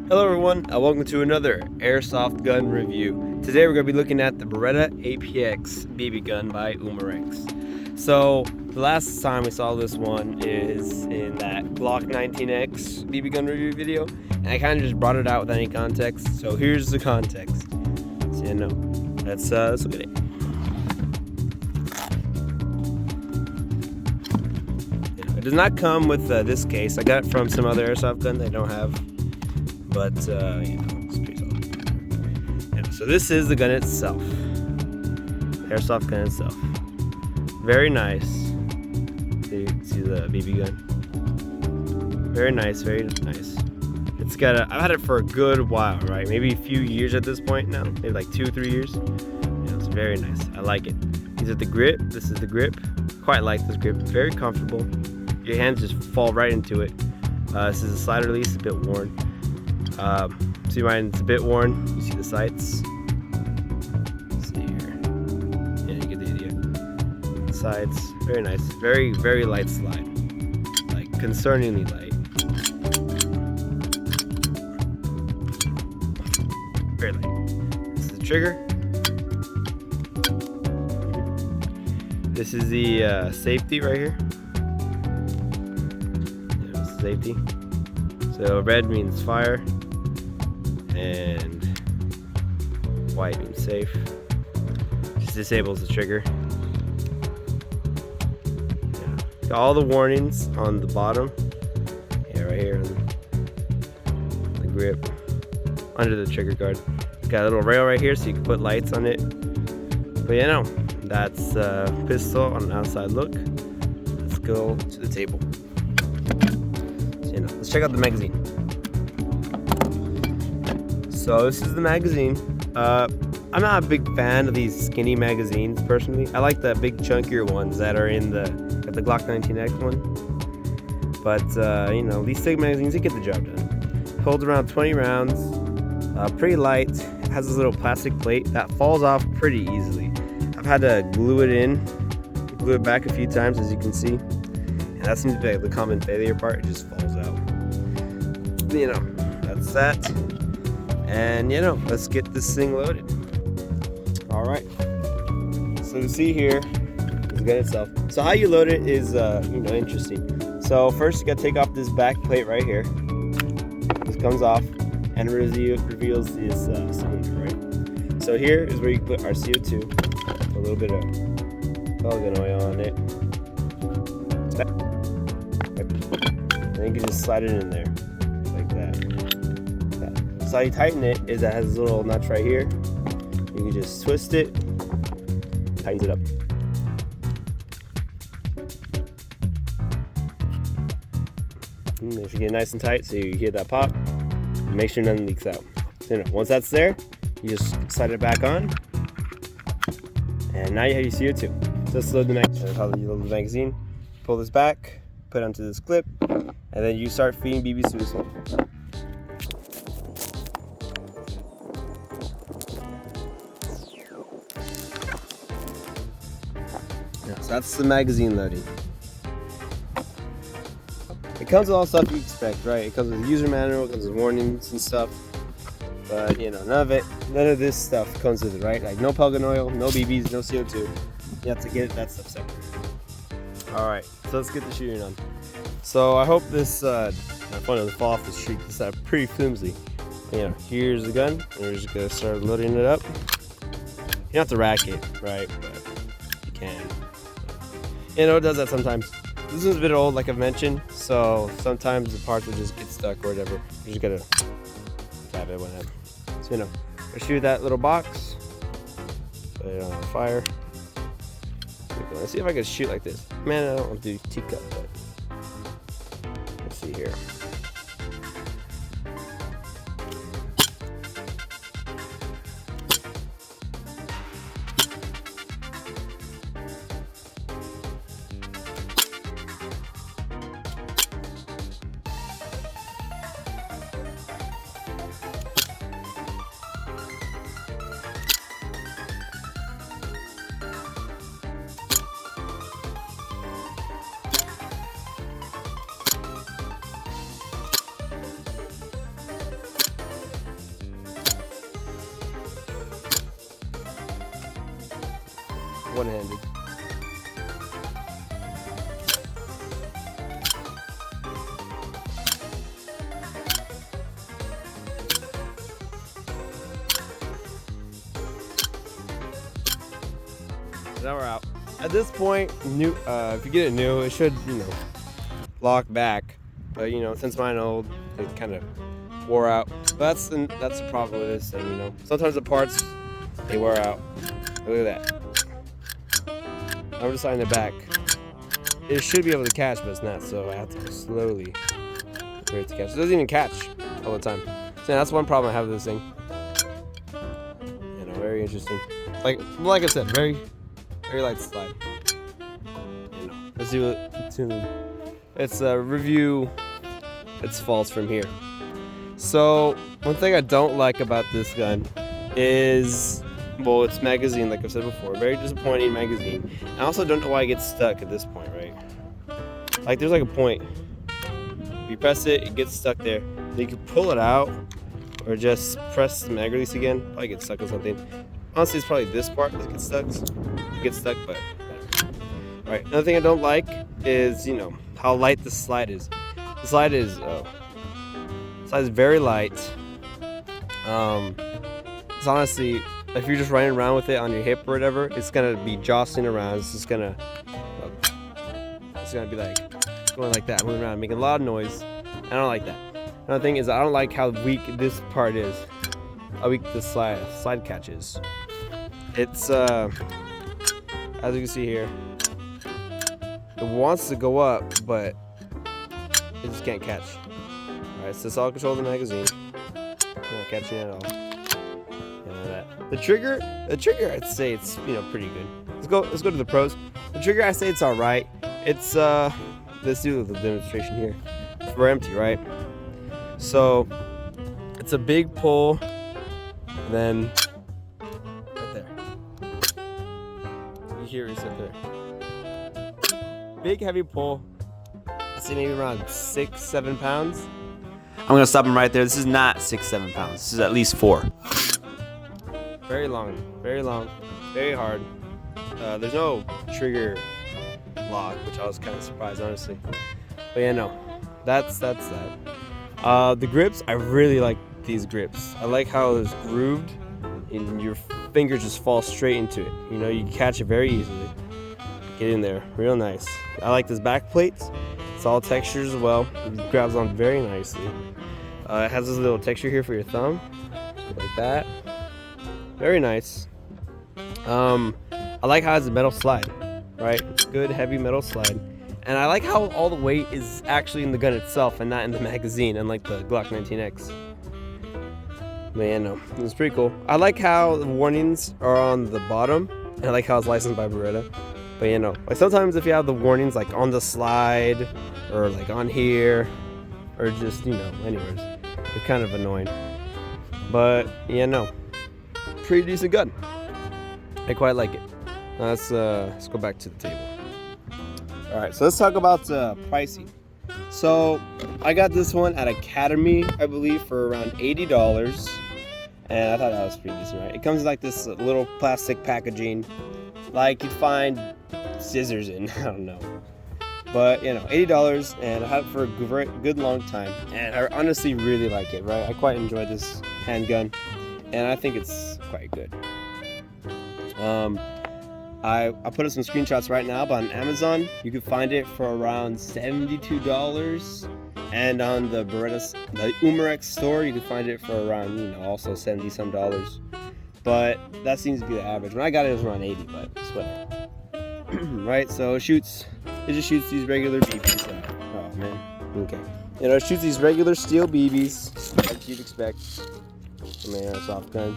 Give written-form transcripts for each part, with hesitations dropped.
Hello everyone, welcome to another airsoft gun review. Today we're going to be looking at the Beretta APX BB gun by Umerex. So the last time we saw this one is in that Glock 19X BB gun review video, and I kind of just brought it out without any context. So here's the context. So you know, let's look at it. It does not come with this case. I got it from some other airsoft gun they don't have. But, you know, it's pretty solid. Yeah, so this is the gun itself. Airsoft gun itself. Very nice. See the BB gun? Very nice, very nice. It's got I've had it for a good while, right? Maybe a few years at this point now. Maybe like 2-3 years. Yeah, it's very nice. I like it. These are the grip. This is the grip. Quite like this grip. Very comfortable. Your hands just fall right into it. This is a slide release, a bit worn. See mine's a bit worn. You see the sights. Let's see here. Yeah, you get the idea. Sides, very nice. Very, very light slide. Like concerningly light. Very light. This is the trigger. This is the safety right here. There's safety. So red means fire. And white means safe. Just disables the trigger. Yeah. Got all the warnings on the bottom. Yeah, right here on the grip. Under the trigger guard. Got a little rail right here so you can put lights on it. But yeah, no, that's a pistol on an outside look. Let's go to the table. So, you know, let's check out the magazine. So this is the magazine. I'm not a big fan of these skinny magazines personally. I like the big chunkier ones that are in the Glock 19X one. But you know, these thick magazines, they get the job done. Holds around 20 rounds. Pretty light. Has this little plastic plate that falls off pretty easily. I've had to glue it back a few times, as you can see. And that seems to be like the common failure part. It just falls out. You know, that's that. And you know, let's get this thing loaded. All right. So you see here is the gun itself. So how you load it is, you know, interesting. So first you gotta take off this back plate right here. This comes off and reveals this cylinder, right? So here is where you put our CO2. A little bit of pellet oil on it. And then you can just slide it in there like that. So how you tighten it is that it has this little notch right here. You can just twist it, tightens it up. It should get nice and tight so you hear that pop. Make sure nothing leaks out. So, you know, once that's there, you just slide it back on. And now you have your CO2. So let's load the magazine. How you load the magazine. Pull this back, put it onto this clip, and then you start feeding BBs through this hole. So that's the magazine loading. It comes with all stuff you expect, right? It comes with a user manual, it comes with warnings and stuff. But you know, none of this stuff comes with it, right? Like no pellet oil, no BBs, no CO2. You have to get that stuff separate. Alright, so let's get the shooting on. So I hope this my phone doesn't fall off the street. This is pretty flimsy. You know, here's the gun. We're just gonna start loading it up. You don't have to rack it, right? But you can. You know, it does that sometimes. This one's a bit old, like I've mentioned, so sometimes the parts will just get stuck or whatever. You just gotta tap it, whatever. So, you know, I shoot that little box, put it on fire. Let's see if I can shoot like this. Man, I don't want to do teacup, but let's see here. one-handed. Now we're out. At this point, new if you get it new, it should, you know, lock back. But you know, since mine old, it kind of wore out. But that's the problem with this thing, you know. Sometimes the parts, they wear out. Look at that. I'm just sliding it back. It should be able to catch, but it's not. So I have to go slowly for it to catch. It doesn't even catch all the time. So that's one problem I have with this thing. You know, very interesting. Like I said, very light slide. You know, let's do it. Let's review its faults from here. So one thing I don't like about this gun is, well, its magazine, like I've said before, very disappointing magazine. I also don't know why it gets stuck at this point, right? Like there's like a point. If you press it, it gets stuck there. Then you can pull it out or just press the mag release again. Probably get stuck on something. Honestly, it's probably this part that gets stuck. It gets stuck, but right. Another thing I don't like is, you know, how light the slide is. The slide is very light. It's honestly, if you're just running around with it on your hip or whatever, it's gonna be jostling around. It's just gonna be like going like that, moving around, making a lot of noise. I don't like that. Another thing is I don't like how weak this part is. How weak the slide catch is. It's as you can see here, it wants to go up, but it just can't catch. Alright, so it's all control of the magazine. Not catching it at all. You know that. The trigger, I'd say it's, you know, pretty good. Let's go to the pros. The trigger, I say it's alright. It's let's do the demonstration here. We're empty, right? So it's a big pull, and then right there. You hear it right there. Big heavy pull. I say maybe around 6-7 pounds. I'm gonna stop him right there. This is not 6-7 pounds. This is at least 4. Very long, very hard. There's no trigger lock, which I was kind of surprised, honestly. But yeah, no, that's that. The grips, I really like these grips. I like how it's grooved, and your fingers just fall straight into it. You know, you can catch it very easily. Get in there, real nice. I like this back plate. It's all textures as well. It grabs on very nicely. It has this little texture here for your thumb, like that. Very nice. I like how it has a metal slide, right? Good heavy metal slide. And I like how all the weight is actually in the gun itself and not in the magazine, unlike the Glock 19X. Man, no, it's pretty cool. I like how the warnings are on the bottom, and I like how it's licensed by Beretta. But you know, like sometimes if you have the warnings like on the slide or like on here or just, you know, anywhere, it's kind of annoying. But yeah, no, pretty decent gun. I quite like it. Let's go back to the table. All right, so let's talk about pricing. So I got this one at Academy, I believe, for around $80, and I thought that was pretty decent, right? It comes in like this little plastic packaging, like you'd find scissors in. I don't know, but you know, $80, and I had it for a good long time, and I honestly really like it, right? I quite enjoy this handgun, and I think it's quite good. I put up some screenshots right now, but on Amazon you can find it for around $72, and on the Umerex store you can find it for around, you know, also $70 some. But that seems to be the average. When I got it, it was around 80, but it's whatever. Right? So it just shoots these regular BBs. Oh man. Okay. You know, it shoots these regular steel BBs, like you'd expect from a airsoft gun.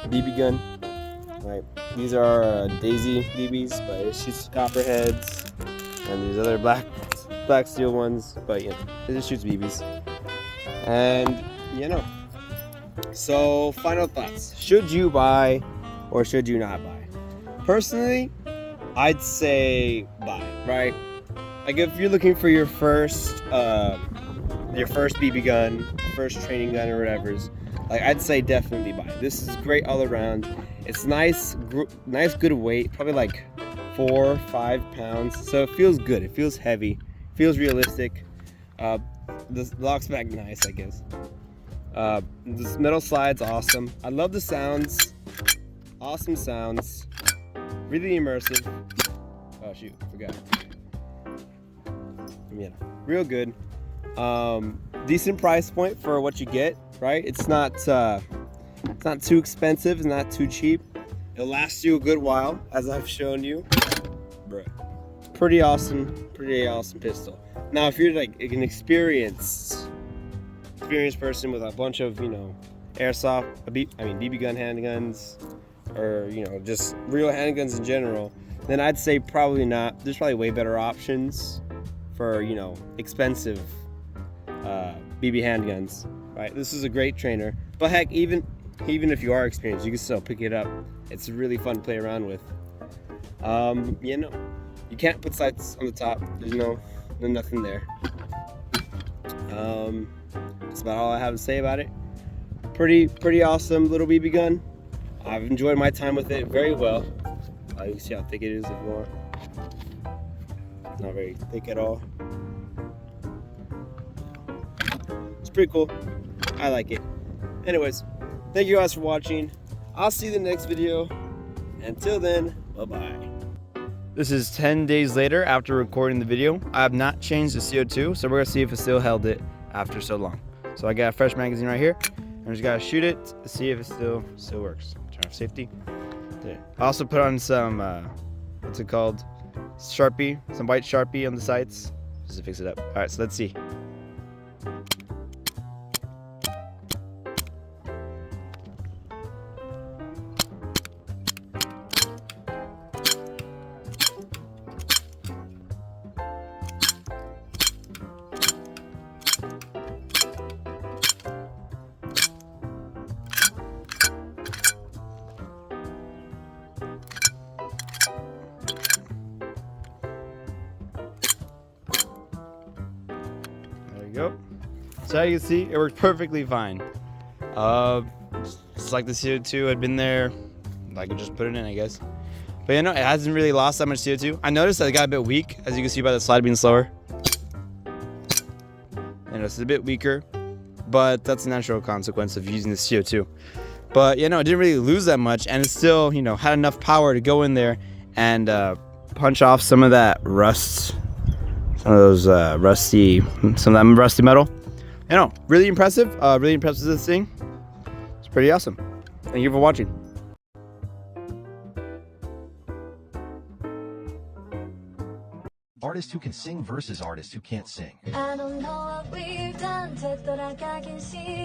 BB gun. Right. These are Daisy BBs, but it shoots copperheads and these other black steel ones. But you know, it just shoots BBs. And you know. So final thoughts: should you buy or should you not buy? Personally, I'd say buy. Right. Like if you're looking for your first BB gun, first training gun or whatever's, like I'd say definitely buy it. This is great all around. It's nice, nice good weight, probably like 4 or 5 pounds. So it feels good. It feels heavy. Feels realistic. This locks back nice, I guess. This metal slide's awesome. I love the sounds. Awesome sounds. Really immersive. Oh shoot, I forgot. Yeah, real good. Decent price point for what you get, right? It's not too expensive, it's not too cheap. It'll last you a good while, as I've shown you. Bruh. Pretty awesome pistol. Now, if you're like an experienced person with a bunch of, you know, airsoft, BB gun handguns, or, you know, just real handguns in general, then I'd say probably not. There's probably way better options for, you know, expensive BB handguns, right? This is a great trainer, but heck, even if you are experienced, you can still pick it up. It's really fun to play around with. You know, you can't put sights on the top. There's nothing there. That's about all I have to say about it. Pretty awesome little BB gun. I've enjoyed my time with it very well. You can see how thick it is if you want. Not very thick at all. It's pretty cool. I like it. Anyways, thank you guys for watching. I'll see you in the next video. Until then, bye-bye. This is 10 days later after recording the video. I have not changed the CO2, so we're gonna see if it still held it after so long. So I got a fresh magazine right here. I just gotta shoot it to see if it still works. Turn off safety. There. I also put on some, what's it called? Sharpie, some white Sharpie on the sights, just to fix it up. All right, so let's see. Go. So you can see, it worked perfectly fine. Just like the CO2 had been there, I could just put it in, I guess. But you know, it hasn't really lost that much CO2. I noticed that it got a bit weak, as you can see by the slide being slower. And it's a bit weaker, but that's a natural consequence of using the CO2. But you know, it didn't really lose that much, and it still, you know, had enough power to go in there and punch off some of that rust. Some of those rusty metal. You know, really impressive. Really impressed with this thing. It's pretty awesome. Thank you for watching. Artists who can sing versus artists who can't sing. I don't know what we've done, but I can see